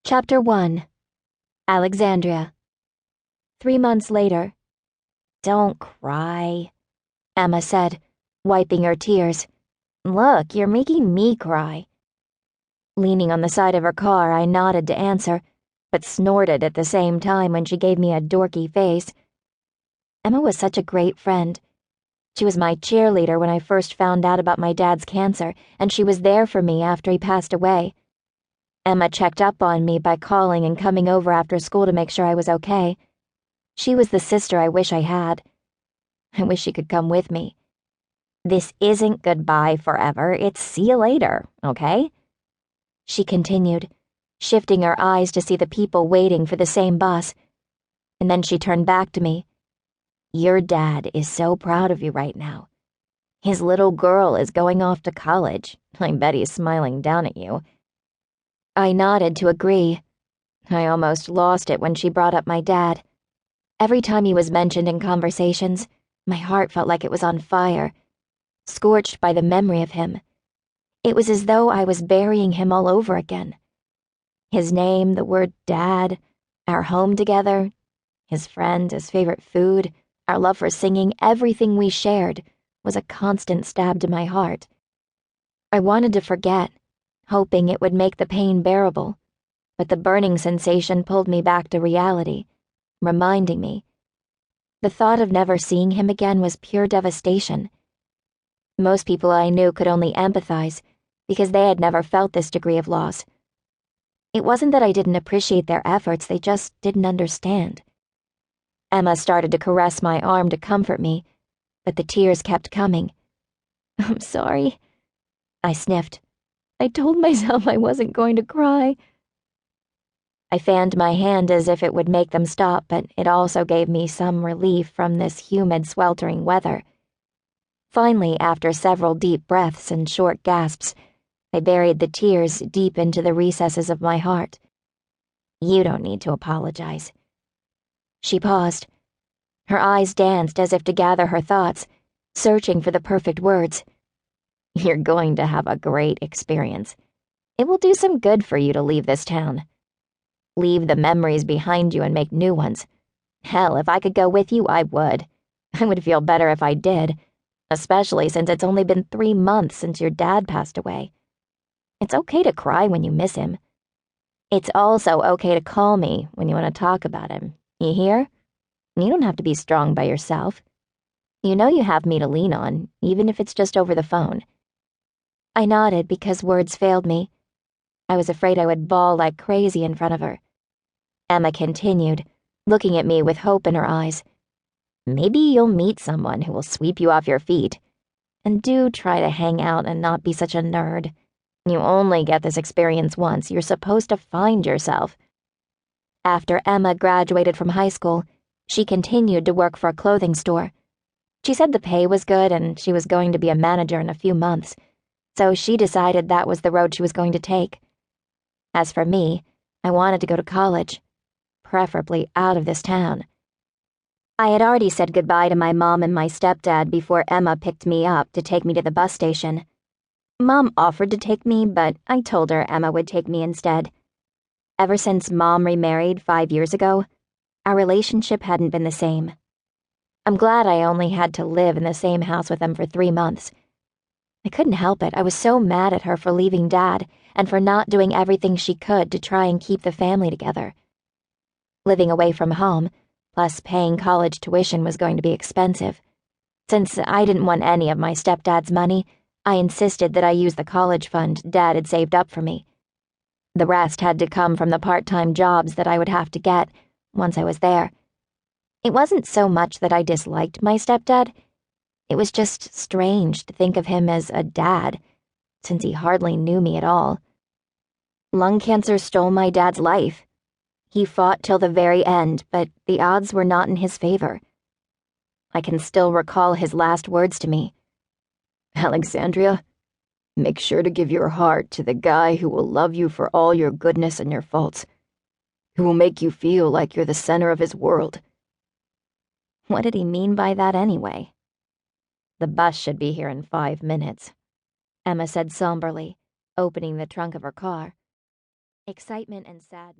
Chapter 1. Alexandria. 3 months later. "Don't cry," Emma said, wiping her tears. "Look, you're making me cry." Leaning on the side of her car, I nodded to answer, but snorted at the same time when she gave me a dorky face. Emma was such a great friend. She was my cheerleader when I first found out about my dad's cancer, and she was there for me after he passed away. Emma checked up on me by calling and coming over after school to make sure I was okay. She was the sister I wish I had. I wish she could come with me. "This isn't goodbye forever, it's see you later, okay?" She continued, shifting her eyes to see the people waiting for the same bus. And then she turned back to me. "Your dad is so proud of you right now. His little girl is going off to college. I bet he's smiling down at you." I nodded to agree. I almost lost it when she brought up my dad. Every time he was mentioned in conversations, my heart felt like it was on fire, scorched by the memory of him. It was as though I was burying him all over again. His name, the word dad, our home together, his friend, his favorite food, our love for singing, everything we shared was a constant stab to my heart. I wanted to forget, hoping it would make the pain bearable, but the burning sensation pulled me back to reality, reminding me. The thought of never seeing him again was pure devastation. Most people I knew could only empathize because they had never felt this degree of loss. It wasn't that I didn't appreciate their efforts, they just didn't understand. Emma started to caress my arm to comfort me, but the tears kept coming. "I'm sorry," I sniffed. "I told myself I wasn't going to cry." I fanned my hand as if it would make them stop, but it also gave me some relief from this humid, sweltering weather. Finally, after several deep breaths and short gasps, I buried the tears deep into the recesses of my heart. "You don't need to apologize." She paused. Her eyes danced as if to gather her thoughts, searching for the perfect words. "You're going to have a great experience. It will do some good for you to leave this town. Leave the memories behind you and make new ones. Hell, if I could go with you, I would. I would feel better if I did, especially since it's only been 3 months since your dad passed away. It's okay to cry when you miss him. It's also okay to call me when you want to talk about him. You hear? You don't have to be strong by yourself. You know you have me to lean on, even if it's just over the phone." I nodded because words failed me. I was afraid I would bawl like crazy in front of her. Emma continued, looking at me with hope in her eyes. "Maybe you'll meet someone who will sweep you off your feet. And do try to hang out and not be such a nerd. You only get this experience once. You're supposed to find yourself." After Emma graduated from high school, she continued to work for a clothing store. She said the pay was good and she was going to be a manager in a few months, so she decided that was the road she was going to take. As for me, I wanted to go to college, preferably out of this town. I had already said goodbye to my mom and my stepdad before Emma picked me up to take me to the bus station. Mom offered to take me, but I told her Emma would take me instead. Ever since Mom remarried 5 years ago, our relationship hadn't been the same. I'm glad I only had to live in the same house with them for 3 months. I couldn't help it. I was so mad at her for leaving Dad and for not doing everything she could to try and keep the family together. Living away from home, plus paying college tuition, was going to be expensive. Since I didn't want any of my stepdad's money, I insisted that I use the college fund Dad had saved up for me. The rest had to come from the part-time jobs that I would have to get once I was there. It wasn't so much that I disliked my stepdad. It was just strange to think of him as a dad, since he hardly knew me at all. Lung cancer stole my dad's life. He fought till the very end, but the odds were not in his favor. I can still recall his last words to me. "Alexandria, make sure to give your heart to the guy who will love you for all your goodness and your faults, who will make you feel like you're the center of his world." What did he mean by that anyway? "The bus should be here in 5 minutes," Emma said somberly, opening the trunk of her car. excitement and sadness.